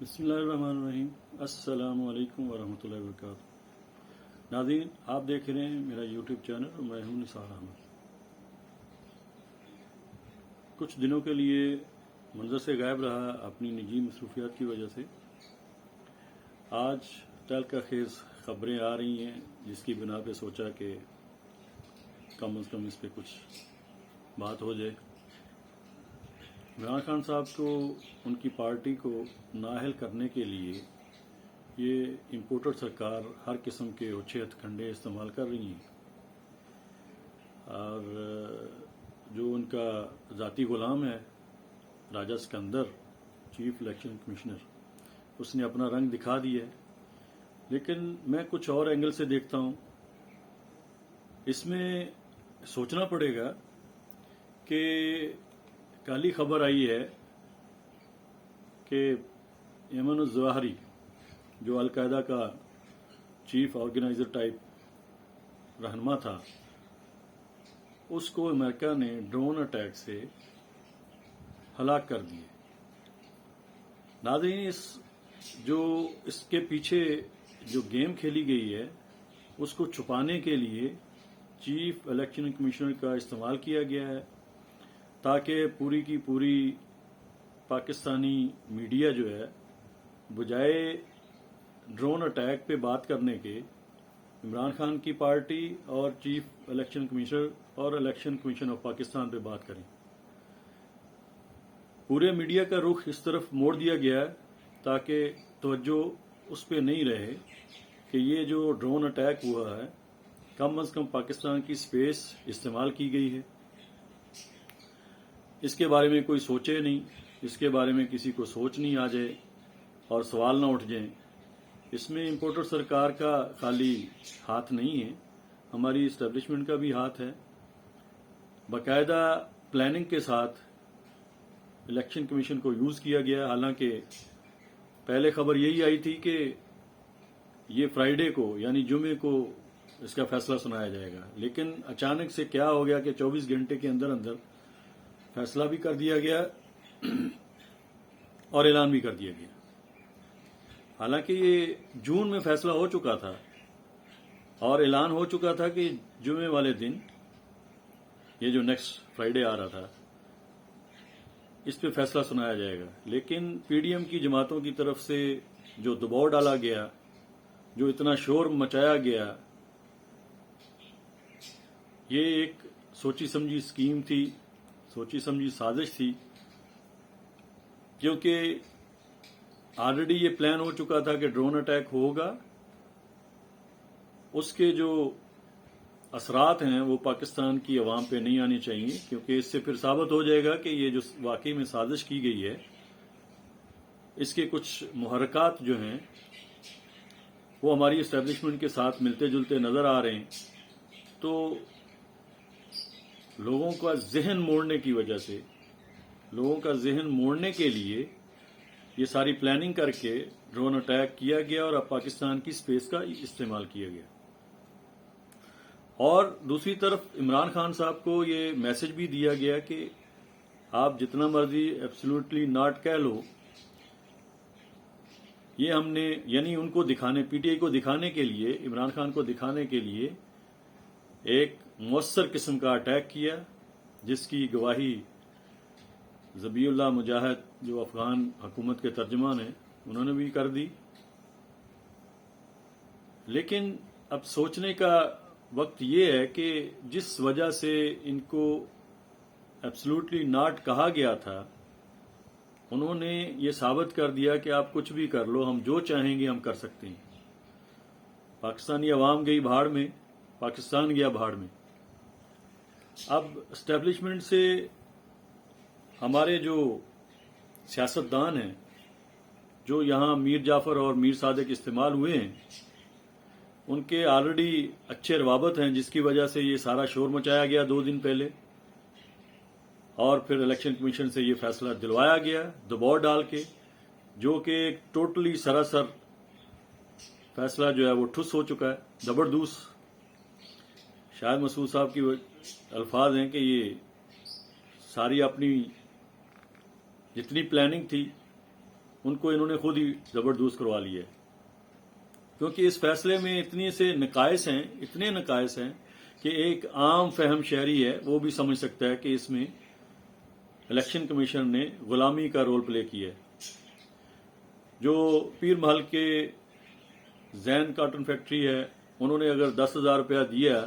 بسم اللہ الرحمن الرحیم۔ السلام علیکم ورحمۃ اللہ وبرکاتہ۔ ناظرین، آپ دیکھ رہے ہیں میرا یوٹیوب چینل اور میں ہوں نثار احمد۔ کچھ دنوں کے لیے منظر سے غائب رہا اپنی نجی مصروفیات کی وجہ سے۔ آج تہلکہ خیز خبریں آ رہی ہیں جس کی بنا پہ سوچا کہ کم از کم اس پہ کچھ بات ہو جائے۔ عمران خان صاحب کو ان کی پارٹی کو نااہل کرنے کے لیے یہ امپورٹر سرکار ہر قسم کے اچھے ہتھ کنڈے استعمال کر رہی ہیں، اور جو ان کا ذاتی غلام ہے راجہ سکندر، چیف الیکشن کمشنر، اس نے اپنا رنگ دکھا دیا ہے۔ لیکن میں کچھ اور اینگل سے دیکھتا ہوں۔ اس میں سوچنا پڑے گا کہ کل ہی خبر آئی ہے کہ ایمن الظواہری جو القاعدہ کا چیف آرگنائزر ٹائپ رہنما تھا، اس کو امریکہ نے ڈرون اٹیک سے ہلاک کر دیے۔ ناظرین، اس کے پیچھے جو گیم کھیلی گئی ہے اس کو چھپانے کے لیے چیف الیکشن کمشنر کا استعمال کیا گیا ہے، تاکہ پوری کی پوری پاکستانی میڈیا جو ہے بجائے ڈرون اٹیک پہ بات کرنے کے عمران خان کی پارٹی اور چیف الیکشن کمشنر اور الیکشن کمیشن آف پاکستان پہ بات کریں۔ پورے میڈیا کا رخ اس طرف موڑ دیا گیا ہے تاکہ توجہ اس پہ نہیں رہے کہ یہ جو ڈرون اٹیک ہوا ہے کم از کم پاکستان کی سپیس استعمال کی گئی ہے، اس کے بارے میں کوئی سوچے نہیں، اس کے بارے میں کسی کو سوچ نہیں آ جائے اور سوال نہ اٹھ جائیں۔ اس میں امپورٹر سرکار کا خالی ہاتھ نہیں ہے، ہماری اسٹیبلشمنٹ کا بھی ہاتھ ہے۔ باقاعدہ پلاننگ کے ساتھ الیکشن کمیشن کو یوز کیا گیا، حالانکہ پہلے خبر یہی آئی تھی کہ یہ فرائیڈے کو یعنی جمعے کو اس کا فیصلہ سنایا جائے گا، لیکن اچانک سے کیا ہو گیا کہ 24 گھنٹے کے اندر اندر فیصلہ بھی کر دیا گیا اور اعلان بھی کر دیا گیا۔ حالانکہ یہ جون میں فیصلہ ہو چکا تھا اور اعلان ہو چکا تھا کہ جمعے والے دن، یہ جو نیکسٹ فرائیڈے آ رہا تھا، اس پہ فیصلہ سنایا جائے گا۔ لیکن پی ڈی ایم کی جماعتوں کی طرف سے جو دباؤ ڈالا گیا، جو اتنا شور مچایا گیا، یہ ایک سوچی سمجھی اسکیم تھی، سوچی سمجھی سازش تھی، کیونکہ آلریڈی یہ پلان ہو چکا تھا کہ ڈرون اٹیک ہوگا، اس کے جو اثرات ہیں وہ پاکستان کی عوام پہ نہیں آنی چاہیے، کیونکہ اس سے پھر ثابت ہو جائے گا کہ یہ جو واقعی میں سازش کی گئی ہے، اس کے کچھ محرکات جو ہیں وہ ہماری اسٹیبلشمنٹ کے ساتھ ملتے جلتے نظر آ رہے ہیں۔ تو لوگوں کا ذہن موڑنے کی وجہ سے، لوگوں کا ذہن موڑنے کے لیے یہ ساری پلاننگ کر کے ڈرون اٹیک کیا گیا اور اب پاکستان کی سپیس کا استعمال کیا گیا۔ اور دوسری طرف عمران خان صاحب کو یہ میسج بھی دیا گیا کہ آپ جتنا مرضی ایبسلیوٹلی ناٹ کہہ لو، یہ ہم نے یعنی ان کو دکھانے، پی ٹی آئی کو دکھانے کے لیے، عمران خان کو دکھانے کے لیے ایک مؤثر قسم کا اٹیک کیا، جس کی گواہی ذبیح اللہ مجاہد جو افغان حکومت کے ترجمان ہیں انہوں نے بھی کر دی۔ لیکن اب سوچنے کا وقت یہ ہے کہ جس وجہ سے ان کو ایبسلیوٹلی ناٹ کہا گیا تھا، انہوں نے یہ ثابت کر دیا کہ آپ کچھ بھی کر لو، ہم جو چاہیں گے ہم کر سکتے ہیں۔ پاکستانی عوام گئی بھاڑ میں، پاکستان گیا بھاڑ میں۔ اب اسٹیبلشمنٹ سے ہمارے جو سیاستدان ہیں، جو یہاں میر جعفر اور میر صادق استعمال ہوئے ہیں، ان کے آلریڈی اچھے روابط ہیں، جس کی وجہ سے یہ سارا شور مچایا گیا 2 دن پہلے، اور پھر الیکشن کمیشن سے یہ فیصلہ دلوایا گیا دباؤ ڈال کے، جو کہ ایک ٹوٹلی سراسر فیصلہ جو ہے وہ ٹھس ہو چکا ہے، زبردوس۔ شاید مسعود صاحب کی الفاظ ہیں کہ یہ ساری اپنی جتنی پلاننگ تھی ان کو انہوں نے خود ہی زبردوز کروا لیا ہے، کیونکہ اس فیصلے میں اتنے سے نقائص ہیں کہ ایک عام فہم شہری ہے وہ بھی سمجھ سکتا ہے کہ اس میں الیکشن کمیشن نے غلامی کا رول پلے کیا ہے۔ جو پیر محل کے زین کاٹن فیکٹری ہے، انہوں نے اگر 10,000 روپیہ دیا،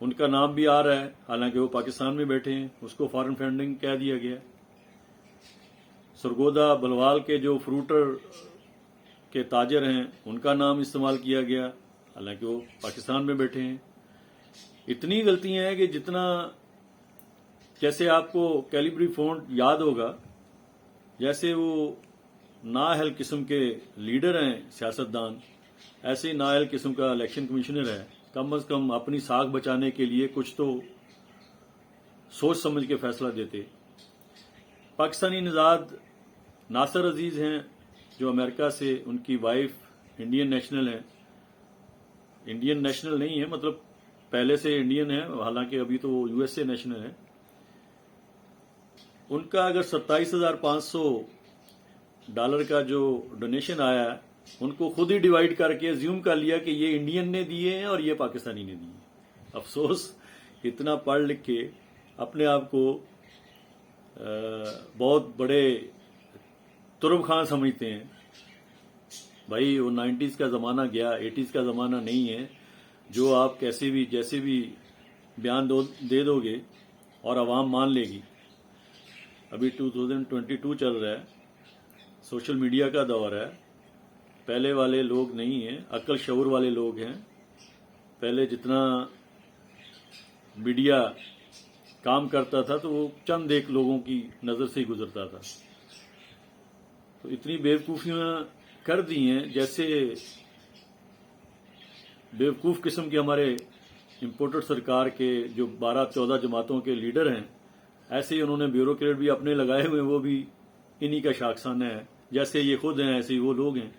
ان کا نام بھی آ رہا ہے حالانکہ وہ پاکستان میں بیٹھے ہیں، اس کو فارن فنڈنگ کہہ دیا گیا۔ سرگودا بلوال کے جو فروٹر کے تاجر ہیں ان کا نام استعمال کیا گیا حالانکہ وہ پاکستان میں بیٹھے ہیں۔ اتنی غلطیاں ہیں کہ جتنا، جیسے آپ کو کیلیبری فونٹ یاد ہوگا، جیسے وہ نااہل قسم کے لیڈر ہیں سیاستدان، ایسے ہی نااہل قسم کا الیکشن کمشنر ہے۔ کم از کم اپنی ساکھ بچانے کے لیے کچھ تو سوچ سمجھ کے فیصلہ دیتے۔ پاکستانی نژاد ناصر عزیز ہیں جو امریکہ سے، ان کی وائف انڈین نیشنل ہے، انڈین نیشنل نہیں ہے، مطلب پہلے سے انڈین ہے حالانکہ ابھی تو وہ یو ایس اے نیشنل ہے۔ ان کا اگر $27,500 کا جو ڈونیشن آیا ہے، ان کو خود ہی ڈیوائیڈ کر کے زیوم کر لیا کہ یہ انڈین نے دیے ہیں اور یہ پاکستانی نے دیے۔ افسوس، اتنا پڑھ لکھ کے اپنے آپ کو بہت بڑے ترب خان سمجھتے ہیں۔ بھائی وہ 90s کا زمانہ گیا، 80s کا زمانہ نہیں ہے جو آپ جیسے بھی بیان دے دو گے اور عوام مان لے گی۔ ابھی 2022 چل رہا ہے، سوشل میڈیا کا دور ہے، پہلے والے لوگ نہیں ہیں، عقل شعور والے لوگ ہیں۔ پہلے جتنا میڈیا کام کرتا تھا تو وہ چند ایک لوگوں کی نظر سے ہی گزرتا تھا، تو اتنی بیوقوفیاں کر دی ہیں، جیسے بیوقوف قسم کے ہمارے امپورٹڈ سرکار کے جو 12-14 جماعتوں کے لیڈر ہیں، ایسے ہی انہوں نے بیوروکریٹ بھی اپنے لگائے ہوئے، وہ بھی انہی کا شاخسانہ ہے۔ جیسے یہ خود ہیں ایسے ہی وہ لوگ ہیں۔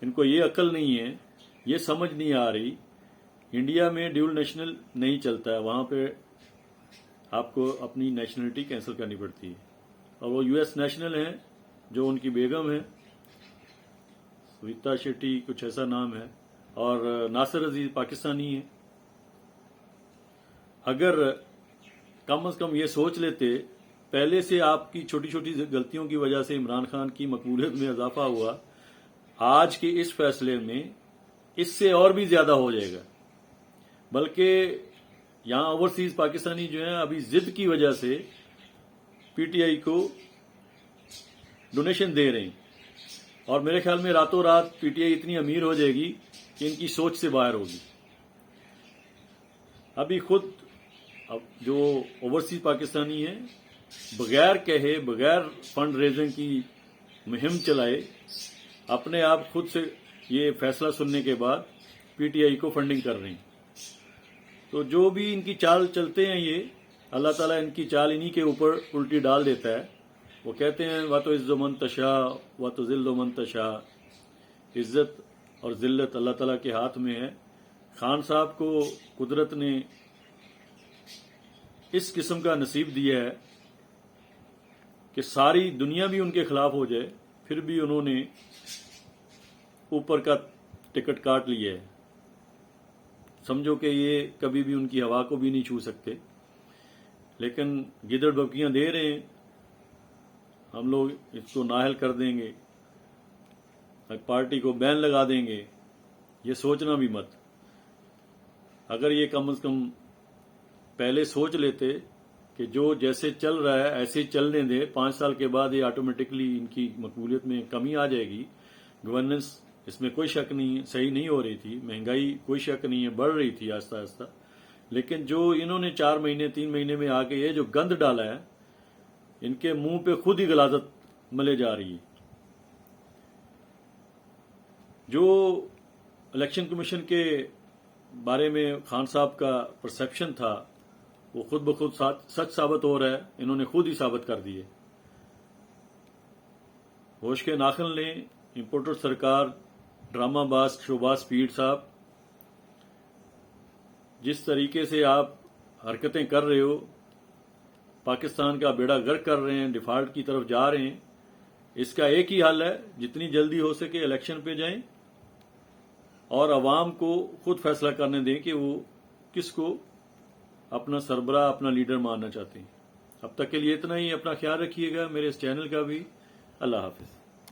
ان کو یہ عقل نہیں ہے، یہ سمجھ نہیں آ رہی۔ انڈیا میں ڈیول نیشنل نہیں چلتا ہے، وہاں پہ آپ کو اپنی نیشنلٹی کینسل کرنی پڑتی ہے، اور وہ یو ایس نیشنل ہیں جو ان کی بیگم ہے، سویتا شیٹی کچھ ایسا نام ہے، اور ناصر عزیز پاکستانی ہے۔ اگر کم از کم یہ سوچ لیتے، پہلے سے آپ کی چھوٹی چھوٹی غلطیوں کی وجہ سے عمران خان کی مقبولیت میں اضافہ ہوا، آج کے اس فیصلے میں اس سے اور بھی زیادہ ہو جائے گا۔ بلکہ یہاں اوورسیز پاکستانی جو ہیں ابھی ضد کی وجہ سے پی ٹی آئی کو ڈونیشن دے رہے ہیں، اور میرے خیال میں راتوں رات پی ٹی آئی اتنی امیر ہو جائے گی کہ ان کی سوچ سے باہر ہوگی۔ ابھی خود جو اوورسیز پاکستانی ہیں بغیر کہے، بغیر فنڈ ریزنگ کی مہم چلائے، اپنے آپ خود سے یہ فیصلہ سننے کے بعد پی ٹی آئی کو فنڈنگ کر رہے ہیں۔ تو جو بھی ان کی چال چلتے ہیں، یہ اللہ تعالیٰ ان کی چال انہی کے اوپر الٹی ڈال دیتا ہے۔ وہ کہتے ہیں وَتُعِزُّ مَن تَشَاءُ وَتُذِلُّ مَن تَشَاءُ، عزت اور ذلت اللہ تعالیٰ کے ہاتھ میں ہے۔ خان صاحب کو قدرت نے اس قسم کا نصیب دیا ہے کہ ساری دنیا بھی ان کے خلاف ہو جائے، پھر بھی انہوں نے اوپر کا ٹکٹ کاٹ لیا ہے۔ سمجھو کہ یہ کبھی بھی ان کی ہوا کو بھی نہیں چھو سکتے، لیکن گدڑ بکیاں دے رہے ہیں، ہم لوگ اس کو نااہل کر دیں گے، پارٹی کو بین لگا دیں گے، یہ سوچنا بھی مت۔ اگر یہ کم از کم پہلے سوچ لیتے کہ جو جیسے چل رہا ہے ایسے ہی چلنے دے، 5 سال کے بعد یہ آٹومیٹکلی ان کی مقبولیت میں کمی آ جائے گی۔ گورننس اس میں کوئی شک نہیں، صحیح نہیں ہو رہی تھی، مہنگائی کوئی شک نہیں ہے بڑھ رہی تھی آہستہ آہستہ، لیکن جو انہوں نے 4 مہینے 3 مہینے میں آ کے یہ جو گند ڈالا ہے، ان کے منہ پہ خود ہی غلاظت ملے جا رہی ہے۔ جو الیکشن کمیشن کے بارے میں خان صاحب کا پرسپشن تھا وہ خود بخود سچ ثابت ہو رہا ہے، انہوں نے خود ہی ثابت کر دیے۔ ہوش کے ناخن لیں امپورٹڈ سرکار، ڈرامہ باز شہباز پیر صاحب، جس طریقے سے آپ حرکتیں کر رہے ہو، پاکستان کا بیڑا غرق کر رہے ہیں، ڈیفالٹ کی طرف جا رہے ہیں، اس کا ایک ہی حل ہے، جتنی جلدی ہو سکے الیکشن پہ جائیں اور عوام کو خود فیصلہ کرنے دیں کہ وہ کس کو اپنا سربراہ، اپنا لیڈر ماننا چاہتے ہیں۔ اب تک کے لیے اتنا ہی، اپنا خیال رکھیے گا، میرے اس چینل کا بھی۔ اللہ حافظ۔